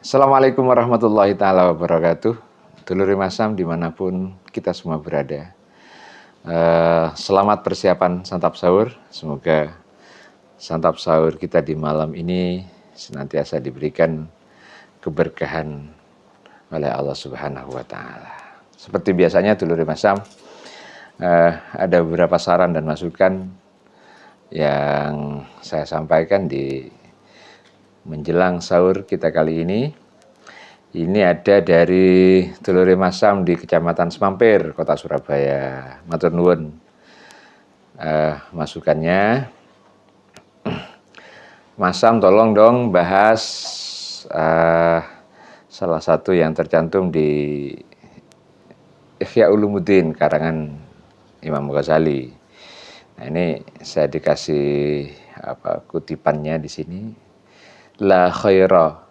Assalamualaikum warahmatullahi taala wabarakatuh. Dulur Masam dimanapun kita semua berada. Selamat persiapan santap sahur. Semoga santap sahur kita di malam ini senantiasa diberikan keberkahan oleh Allah Subhanahu wa taala. Seperti biasanya dulur Masam, ada beberapa saran dan masukan yang saya sampaikan di menjelang sahur kita kali ini. Ini ada dari dulur Masam di Kecamatan Semampir, Kota Surabaya. Matur nuwun masukannya. Masam tolong dong bahas salah satu yang tercantum di Ihya Ulumuddin karangan Imam Ghazali. Nah, ini saya dikasih kutipannya di sini. La khaira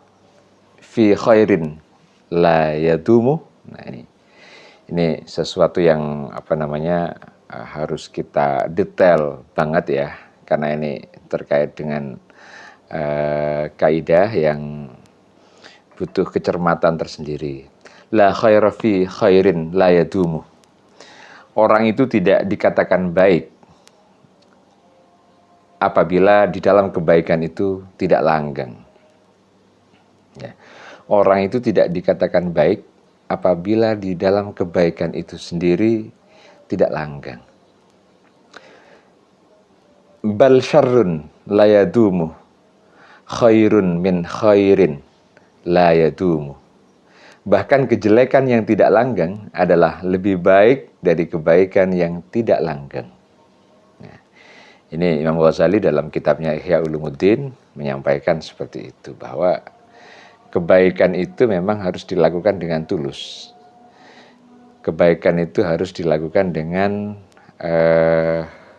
fi khairin la yadumu. Nah, ini sesuatu yang harus kita detail banget ya, karena ini terkait dengan kaidah yang butuh kecermatan tersendiri. La khaira fi khairin la yadumu. Orang itu tidak dikatakan baik apabila di dalam kebaikan itu tidak langgeng. Ya. Orang itu tidak dikatakan baik apabila di dalam kebaikan itu sendiri tidak langgeng. Bal syarrun la yadumu khairun min khairin la yadumu. Bahkan kejelekan yang tidak langgeng adalah lebih baik dari kebaikan yang tidak langgeng. Nah, ini Imam Ghazali dalam kitabnya Ihya Ulumuddin menyampaikan seperti itu, bahwa kebaikan itu memang harus dilakukan dengan tulus. Kebaikan itu harus dilakukan dengan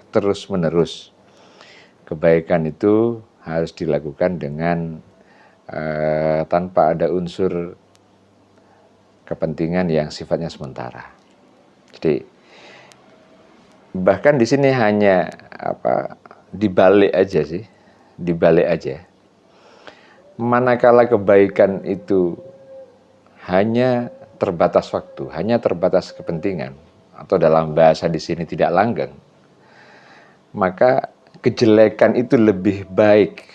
terus-menerus. Kebaikan itu harus dilakukan dengan tanpa ada unsur kepentingan yang sifatnya sementara. Jadi bahkan di sini hanya dibalik aja sih, dibalik aja. Manakala kebaikan itu hanya terbatas waktu, hanya terbatas kepentingan, atau dalam bahasa di sini tidak langgeng, maka kejelekan itu lebih baik,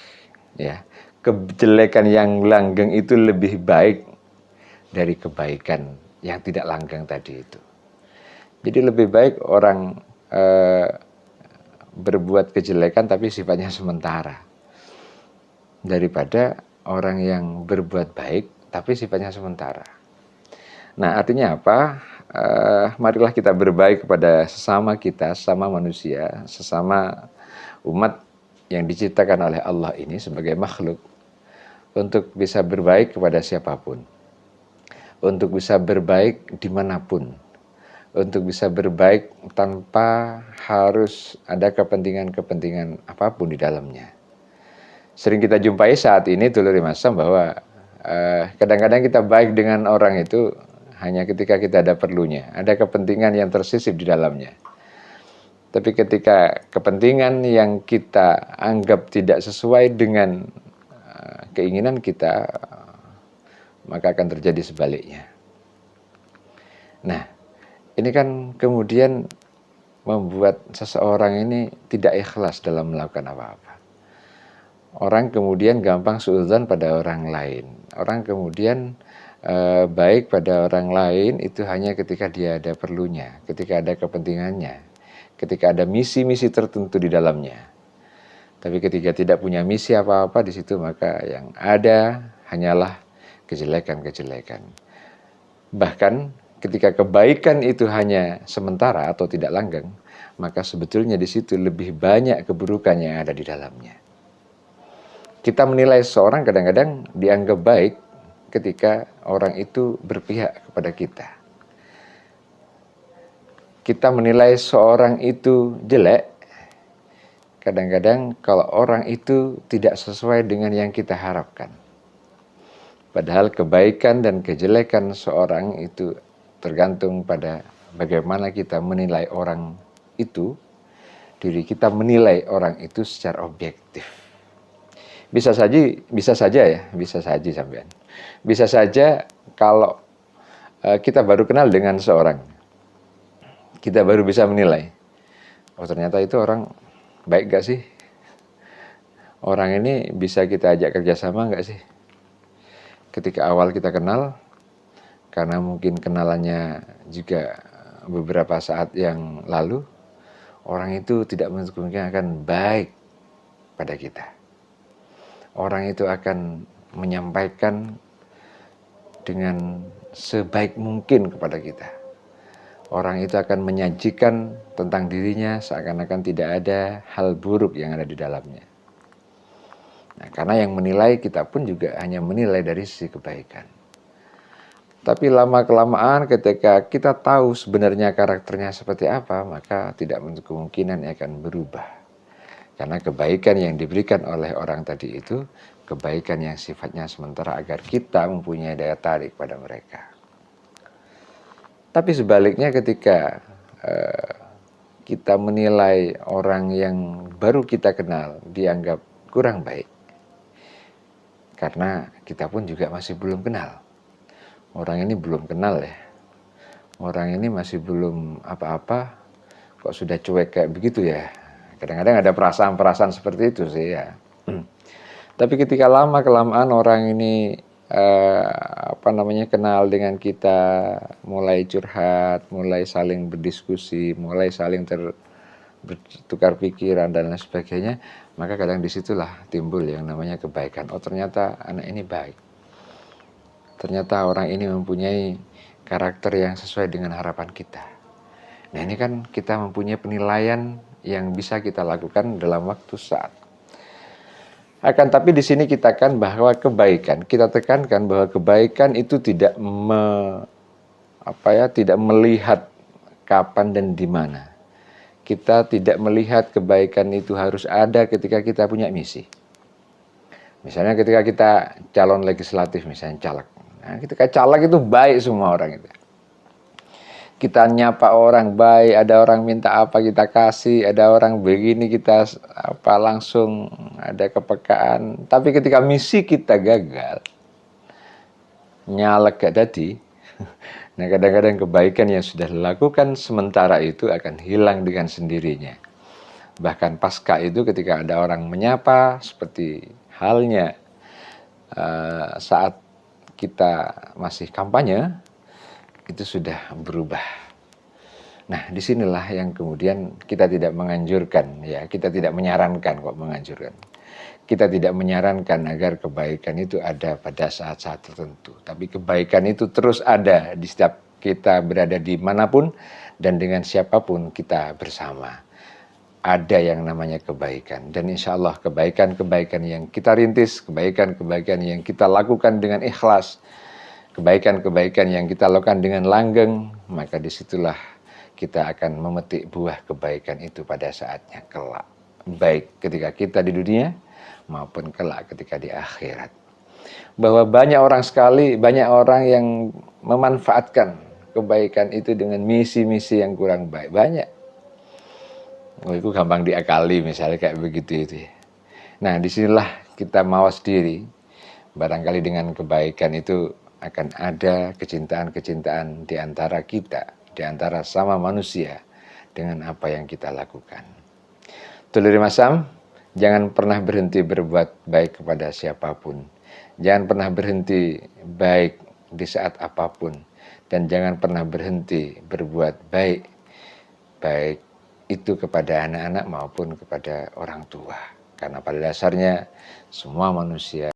ya. Kejelekan yang langgeng itu lebih baik dari kebaikan yang tidak langgeng tadi itu. Jadi lebih baik orang berbuat kejelekan tapi sifatnya sementara, daripada orang yang berbuat baik tapi sifatnya sementara. Nah, artinya apa? Marilah kita berbaik kepada sesama kita, sesama manusia, sesama umat yang diciptakan oleh Allah ini sebagai makhluk, untuk bisa berbaik kepada siapapun, untuk bisa berbaik dimanapun, untuk bisa berbaik tanpa harus ada kepentingan-kepentingan apapun di dalamnya. Sering kita jumpai saat ini dulur Masam, bahwa kadang-kadang kita baik dengan orang itu hanya ketika kita ada perlunya, ada kepentingan yang tersisip di dalamnya. Tapi ketika kepentingan yang kita anggap tidak sesuai dengan keinginan kita, maka akan terjadi sebaliknya. Nah, ini kan kemudian membuat seseorang ini tidak ikhlas dalam melakukan apa-apa. Orang kemudian gampang suudzon pada orang lain. Orang kemudian baik pada orang lain itu hanya ketika dia ada perlunya, ketika ada kepentingannya, ketika ada misi-misi tertentu di dalamnya. Tapi ketika tidak punya misi apa-apa di situ, maka yang ada hanyalah kejelekan-kejelekan. Bahkan ketika kebaikan itu hanya sementara atau tidak langgeng, maka sebetulnya di situ lebih banyak keburukan yang ada di dalamnya. Kita menilai seseorang kadang-kadang dianggap baik ketika orang itu berpihak kepada kita. Kita menilai seorang itu jelek kadang-kadang kalau orang itu tidak sesuai dengan yang kita harapkan. Padahal kebaikan dan kejelekan seorang itu tergantung pada bagaimana kita menilai orang itu. Diri kita menilai orang itu secara objektif. bisa saja sampean. Bisa saja kalau kita baru kenal dengan seorang, kita baru bisa menilai, oh ternyata itu orang baik gak sih? Orang ini bisa kita ajak kerjasama gak sih? Ketika awal kita kenal, karena mungkin kenalannya juga beberapa saat yang lalu, orang itu tidak menutup kemungkinan akan baik pada kita. Orang itu akan menyampaikan dengan sebaik mungkin kepada kita. Orang itu akan menyajikan tentang dirinya seakan-akan tidak ada hal buruk yang ada di dalamnya. Nah, karena yang menilai kita pun juga hanya menilai dari sisi kebaikan. Tapi lama-kelamaan ketika kita tahu sebenarnya karakternya seperti apa, maka tidak menutup kemungkinan akan berubah. Karena kebaikan yang diberikan oleh orang tadi itu, kebaikan yang sifatnya sementara agar kita mempunyai daya tarik pada mereka. Tapi sebaliknya ketika kita menilai orang yang baru kita kenal dianggap kurang baik, karena kita pun juga masih belum kenal. Orang ini belum kenal ya. Orang ini masih belum apa-apa, kok sudah cuek kayak begitu ya. Kadang-kadang ada perasaan-perasaan seperti itu sih ya. Tapi ketika lama-kelamaan orang ini kenal dengan kita, mulai curhat, mulai saling berdiskusi, mulai saling bertukar pikiran dan lain sebagainya, maka kadang disitulah timbul yang namanya kebaikan. Oh ternyata anak ini baik, ternyata orang ini mempunyai karakter yang sesuai dengan harapan kita. Nah ini kan kita mempunyai penilaian yang bisa kita lakukan dalam waktu saat. Akan tapi di sini kita kan bahwa kebaikan, kita tekankan bahwa kebaikan itu tidak melihat kapan dan di mana. Kita tidak melihat kebaikan itu harus ada ketika kita punya misi. Misalnya ketika kita calon legislatif, misalnya caleg. Nah, ketika caleg itu baik semua orang itu. Kita nyapa orang baik, ada orang minta apa kita kasih, ada orang begini kita langsung ada kepekaan. Tapi ketika misi kita gagal, nyalek gak jadi. Nah kadang-kadang kebaikan yang sudah dilakukan sementara itu akan hilang dengan sendirinya. Bahkan pasca itu ketika ada orang menyapa seperti halnya saat kita masih kampanye, itu sudah berubah. Nah disinilah yang kemudian kita tidak menganjurkan, ya kita tidak menyarankan kok menganjurkan. Kita tidak menyarankan agar kebaikan itu ada pada saat-saat tertentu. Tapi kebaikan itu terus ada di setiap kita berada di manapun dan dengan siapapun kita bersama. Ada yang namanya kebaikan. Dan insya Allah kebaikan-kebaikan yang kita rintis, kebaikan-kebaikan yang kita lakukan dengan ikhlas, kebaikan-kebaikan yang kita lakukan dengan langgeng, maka disitulah kita akan memetik buah kebaikan itu pada saatnya kelak. Baik ketika kita di dunia, maupun kelak ketika di akhirat. Bahwa banyak orang yang memanfaatkan kebaikan itu dengan misi-misi yang kurang baik. Banyak. Oh, itu gampang diakali misalnya kayak begitu itu. Nah, disinilah kita mawas diri. Barangkali dengan kebaikan itu akan ada kecintaan-kecintaan di antara kita, di antara sama manusia dengan apa yang kita lakukan. Dulur Masam, jangan pernah berhenti berbuat baik kepada siapapun. Jangan pernah berhenti baik di saat apapun. Dan jangan pernah berhenti berbuat baik. Baik itu kepada anak-anak maupun kepada orang tua. Karena pada dasarnya semua manusia